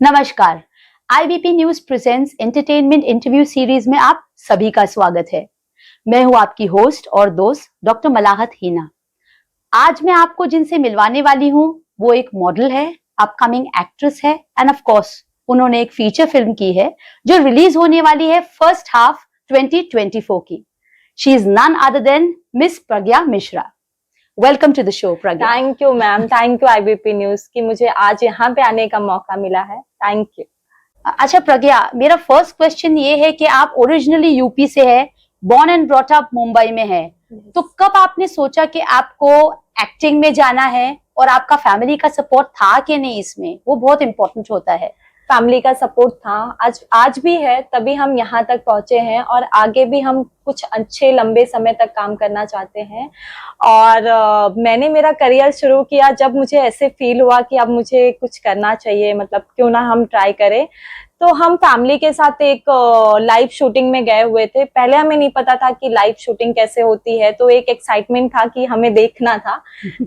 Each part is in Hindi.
नमस्कार। IBP news presents entertainment interview series में आप सभी का स्वागत है। मैं हूं आपकी होस्ट और दोस्त डॉक्टर मलाहत हीना। आज मैं आपको जिनसे मिलवाने वाली हूं वो एक मॉडल है, अपकमिंग एक्ट्रेस है एंड ऑफ कोर्स उन्होंने एक फीचर फिल्म की है जो रिलीज होने वाली है फर्स्ट हाफ 2024 की। She is none other than miss Pragya Mishra. Welcome to the show Pragya. Thank you ma'am, thank you IBP news की मुझे आज यहाँ पे आने का मौका मिला है। Thank you. अच्छा प्रज्ञा, मेरा फर्स्ट क्वेश्चन ये है कि आप ओरिजिनली यूपी से है, born and brought up Mumbai में है, तो कब आपने सोचा कि आपको एक्टिंग में जाना है और आपका फैमिली का सपोर्ट था कि नहीं? इसमें वो बहुत इंपॉर्टेंट होता है। फैमिली का सपोर्ट था, आज भी है, तभी हम यहाँ तक पहुंचे हैं और आगे भी हम कुछ अच्छे लंबे समय तक काम करना चाहते हैं। और मैंने मेरा करियर शुरू किया जब मुझे ऐसे फील हुआ कि अब मुझे कुछ करना चाहिए, मतलब क्यों ना हम ट्राई करें। तो हम फैमिली के साथ एक लाइव शूटिंग में गए हुए थे। पहले हमें नहीं पता था कि लाइव शूटिंग कैसे होती है, तो एक एक्साइटमेंट था कि हमें देखना था।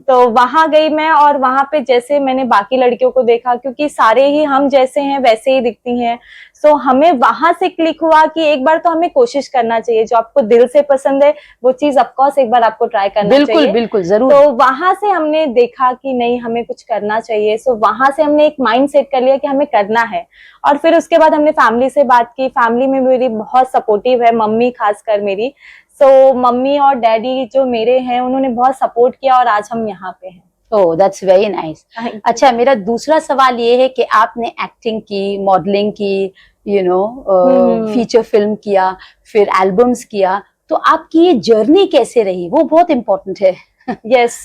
तो वहां गई मैं और वहां पे जैसे मैंने बाकी लड़कियों को देखा, क्योंकि सारे ही हम जैसे हैं वैसे ही दिखती हैं, सो हमें वहां से क्लिक हुआ कि एक बार तो हमें कोशिश करना चाहिए। जो आपको दिल से पसंद है वो चीज ऑफकोर्स एक बार आपको ट्राई करना चाहिए। बिल्कुल बिल्कुल, जरूर। तो वहां से हमने देखा कि नहीं, हमें कुछ करना चाहिए। सो वहां से हमने एक माइंड सेट कर लिया कि हमें करना है। और फिर उसके बाद हमने फैमिली से बात की। फैमिली में मेरी बहुत सपोर्टिव है, मम्मी खासकर मेरी। सो मम्मी और डैडी जो मेरे हैं उन्होंने बहुत सपोर्ट किया और आज हम यहाँ पे हैं। ओह, दैट्स वेरी नाइस। अच्छा, मेरा दूसरा सवाल ये है कि आपने एक्टिंग की, मॉडलिंग की, फीचर फिल्म किया, फिर एल्बम्स किया, तो आपकी ये जर्नी कैसे रही? वो बहुत इम्पोर्टेंट है। यस,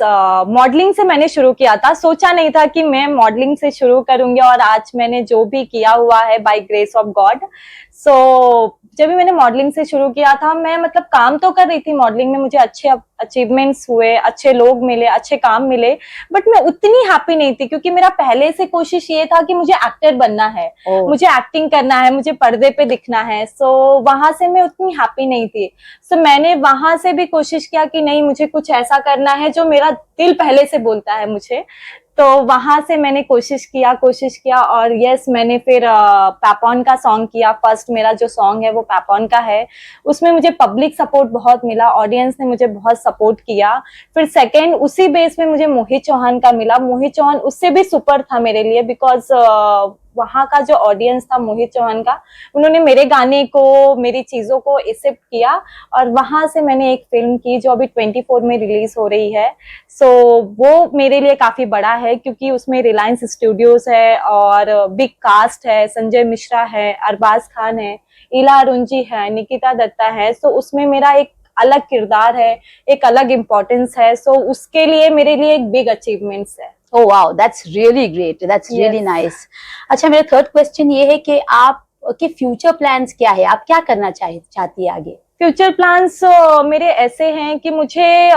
मॉडलिंग से मैंने शुरू किया था। सोचा नहीं था कि मैं मॉडलिंग से शुरू करूंगी और आज मैंने जो भी किया हुआ है बाय ग्रेस ऑफ गॉड। सो जब भी मैंने मॉडलिंग से शुरू किया था, मैं मतलब काम तो कर रही थी मॉडलिंग में, मुझे अच्छे अचीवमेंट्स हुए, अच्छे लोग मिले, अच्छे काम मिले, बट मैं उतनी हैप्पी नहीं थी क्योंकि मेरा पहले से कोशिश ये था कि मुझे एक्टर बनना है, मुझे एक्टिंग करना है, मुझे पर्दे पे दिखना है। सो वहां से मैं उतनी हैप्पी नहीं थी। सो मैंने वहां से भी कोशिश किया कि नहीं, मुझे कुछ ऐसा करना है जो मेरा दिल पहले से बोलता है मुझे। तो वहां से मैंने कोशिश किया और यस, मैंने फिर पैपॉन का सॉन्ग किया। फर्स्ट मेरा जो सॉन्ग है वो पैपॉन का है। उसमें मुझे पब्लिक सपोर्ट बहुत मिला, ऑडियंस ने मुझे बहुत सपोर्ट किया। फिर सेकंड उसी बेस में मुझे मोहित चौहान का मिला। मोहित चौहान उससे भी सुपर था मेरे लिए, बिकॉज वहां का जो ऑडियंस था मोहित चौहान का, उन्होंने मेरे गाने को, मेरी चीजों को एक्सेप्ट किया। और वहां से मैंने एक फिल्म की जो अभी 24 में रिलीज हो रही है। सो वो मेरे लिए काफी बड़ा है क्योंकि उसमें रिलायंस स्टूडियोज है और बिग कास्ट है, संजय मिश्रा है, अरबाज खान है, इला अरुंजी है, निकिता दत्ता है। सो उसमें मेरा एक अलग किरदार है, एक अलग इम्पोर्टेंस है। सो उसके लिए मेरे लिए एक बिग अचीवमेंट्स है। Oh wow, that's really great. That's really nice. अच्छा, मेरा थर्ड क्वेश्चन ये है कि आप के फ्यूचर प्लान्स क्या है? आप क्या करना चाहती है आगे? फ्यूचर प्लान्स मेरे ऐसे हैं कि मुझे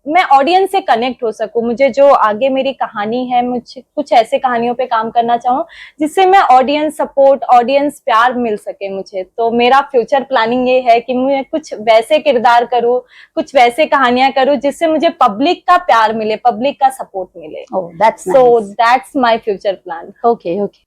मैं ऑडियंस से कनेक्ट हो सकूं। मुझे जो आगे मेरी कहानी है, मुझे कुछ ऐसे कहानियों पे काम करना चाहूँ जिससे मैं ऑडियंस सपोर्ट, ऑडियंस प्यार मिल सके मुझे। तो मेरा फ्यूचर प्लानिंग ये है कि मैं कुछ वैसे किरदार करूँ, कुछ वैसे कहानियां करूँ जिससे मुझे पब्लिक का प्यार मिले, पब्लिक का सपोर्ट मिले। So that's my future plan. Okay okay.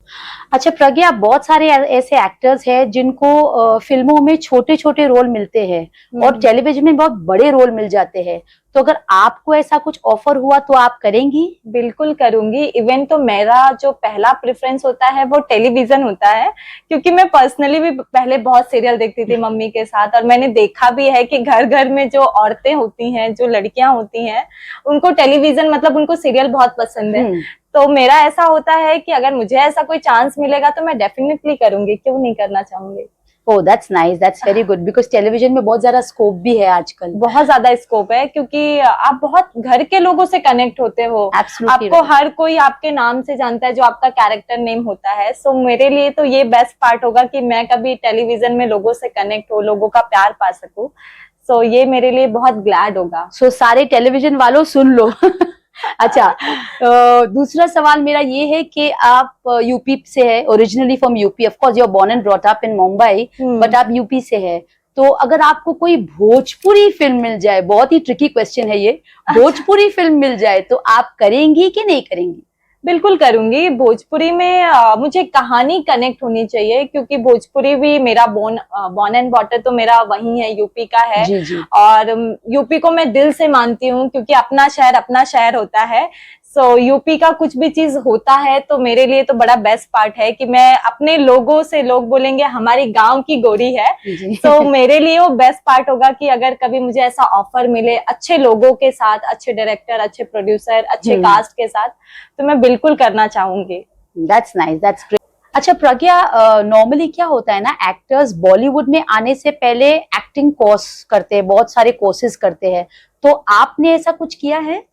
अच्छा प्रज्ञा, बहुत सारे ऐसे एक्टर्स हैं जिनको फिल्मों में छोटे छोटे रोल मिलते हैं और टेलीविजन में बहुत बड़े रोल मिल जाते हैं, तो अगर आपको ऐसा कुछ ऑफर हुआ तो आप करेंगी? बिल्कुल करूंगी। इवन तो मेरा जो पहला प्रेफरेंस होता है वो टेलीविजन होता है, क्योंकि मैं पर्सनली भी पहले बहुत सीरियल देखती थी मम्मी के साथ, और मैंने देखा भी है कि घर घर में जो औरतें होती हैं, जो लड़कियां होती हैं, उनको टेलीविजन मतलब उनको सीरियल बहुत पसंद है। तो मेरा ऐसा होता है कि अगर मुझे ऐसा कोई चांस मिलेगा तो मैं डेफिनेटली करूंगी, क्यों नहीं करना चाहूंगी। Oh, that's nice, that's very good, because television में बहुत ज्यादा स्कोप भी है आजकल। बहुत ज्यादा स्कोप है क्योंकि आप बहुत घर के लोगों से कनेक्ट होते हो। आपको हर कोई आपके नाम से जानता है, जो आपका कैरेक्टर नेम होता है। सो मेरे लिए तो ये बेस्ट पार्ट होगा कि मैं कभी टेलीविजन में लोगों से कनेक्ट हो, लोगों का प्यार पा सकूं। सो ये मेरे लिए बहुत ग्लैड होगा। सो सारे टेलीविजन वालों सुन लो। अच्छा, दूसरा सवाल मेरा ये है कि आप यूपी से है, originally from UP, of course you are born and brought up in Mumbai, but आप यूपी से है। तो अगर आपको कोई भोजपुरी फिल्म मिल जाए, बहुत ही ट्रिकी क्वेश्चन है ये, भोजपुरी फिल्म मिल जाए तो आप करेंगी कि नहीं करेंगी? बिल्कुल करूंगी। भोजपुरी में मुझे कहानी कनेक्ट होनी चाहिए, क्योंकि भोजपुरी भी मेरा बॉर्न एंड बॉटर तो मेरा वही है, यूपी का है। जी जी। और यूपी को मैं दिल से मानती हूँ, क्योंकि अपना शहर होता है। सो यूपी का कुछ भी चीज होता है तो मेरे लिए तो बड़ा बेस्ट पार्ट है कि मैं अपने लोगों से, लोग बोलेंगे हमारी गांव की गोरी है। जी। तो मेरे लिए वो बेस्ट पार्ट होगा कि अगर कभी मुझे ऐसा ऑफर मिले अच्छे लोगों के साथ, अच्छे डायरेक्टर, अच्छे प्रोड्यूसर, अच्छे कास्ट के साथ, तो मैं बिल्कुल करना चाहूंगी। That's nice, that's great. अच्छा प्रज्ञा, नॉर्मली क्या होता है ना, एक्टर्स बॉलीवुड में आने से पहले एक्टिंग कोर्स करते हैं, बहुत सारे कोर्सेज करते हैं, तो आपने ऐसा कुछ किया है?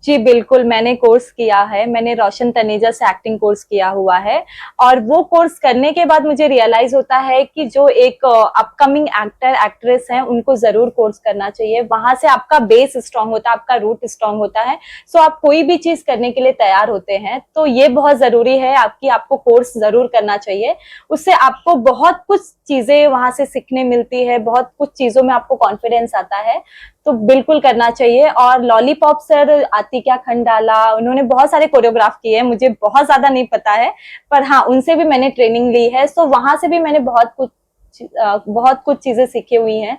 जी बिल्कुल, मैंने कोर्स किया है। मैंने रोशन तनेजा से एक्टिंग कोर्स किया हुआ है, और वो कोर्स करने के बाद मुझे रियलाइज होता है कि जो एक अपकमिंग एक्टर एक्ट्रेस हैं उनको जरूर कोर्स करना चाहिए। वहां से आपका बेस स्ट्रांग होता है, आपका रूट स्ट्रांग होता है। सो आप कोई भी चीज करने के लिए तैयार होते हैं, तो ये बहुत जरूरी है आपको कोर्स जरूर करना चाहिए। उससे आपको बहुत कुछ चीजें वहां से सीखने मिलती है, बहुत कुछ चीजों में आपको कॉन्फिडेंस आता है, तो बिल्कुल करना चाहिए। और लॉलीपॉप सर, आतिक्या खंडाला, उन्होंने बहुत सारे कोरियोग्राफ किए हैं, मुझे बहुत ज्यादा नहीं पता है, पर हाँ उनसे भी मैंने ट्रेनिंग ली है। सो वहां से भी मैंने बहुत कुछ चीजें सीखी हुई हैं,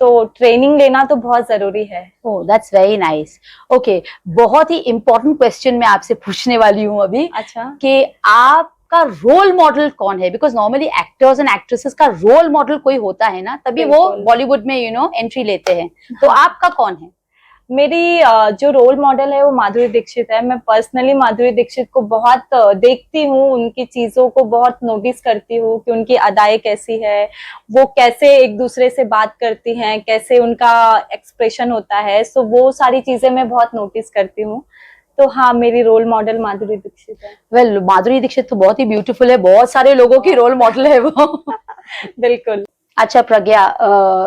तो ट्रेनिंग लेना तो बहुत जरूरी है। Oh that's very nice. Okay, बहुत ही इंपॉर्टेंट क्वेश्चन मैं आपसे पूछने वाली हूँ अभी, अच्छा, कि आपका रोल मॉडल कौन है? Because normally actors and actresses का रोल मॉडल कोई होता है ना, तभी वो बिल्कुल। बॉलीवुड में एंट्री लेते हैं, तो आपका कौन है? मेरी जो रोल मॉडल है वो माधुरी दीक्षित है। मैं पर्सनली माधुरी दीक्षित को बहुत देखती हूँ, उनकी चीजों को बहुत नोटिस करती हूँ कि उनकी अदाएं कैसी है, वो कैसे एक दूसरे से बात करती हैं, कैसे उनका एक्सप्रेशन होता है। सो वो सारी चीजें मैं बहुत नोटिस करती हूँ। तो हाँ, मेरी रोल मॉडल माधुरी दीक्षित है। वेल, माधुरी दीक्षित तो बहुत ही ब्यूटीफुल है, बहुत सारे लोगों की रोल मॉडल है वो। बिल्कुल। अच्छा Pragya,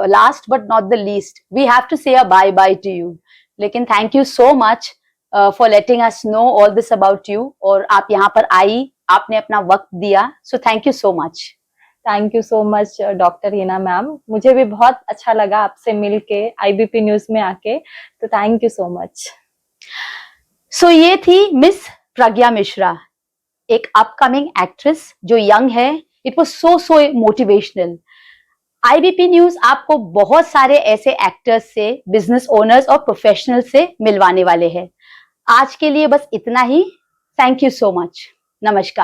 last but not the least, we have to say a bye bye to you, लेकिन thank you so much for letting us know all this about you, और आप यहाँ पर आई, आपने अपना वक्त दिया, so thank you so much. Thank you so much doctor Hina ma'am, मुझे भी बहुत अच्छा लगा आपसे मिलके, आईबीपी न्यूज में आके, तो थैंक यू सो मच। सो ये थी मिस प्रज्ञा मिश्रा, एक अपकमिंग एक्ट्रेस जो यंग है। It was so motivational. IBP news आपको बहुत सारे ऐसे एक्टर्स से, बिजनेस ओनर्स और प्रोफेशनल से मिलवाने वाले हैं। आज के लिए बस इतना ही। Thank you so much. नमस्कार।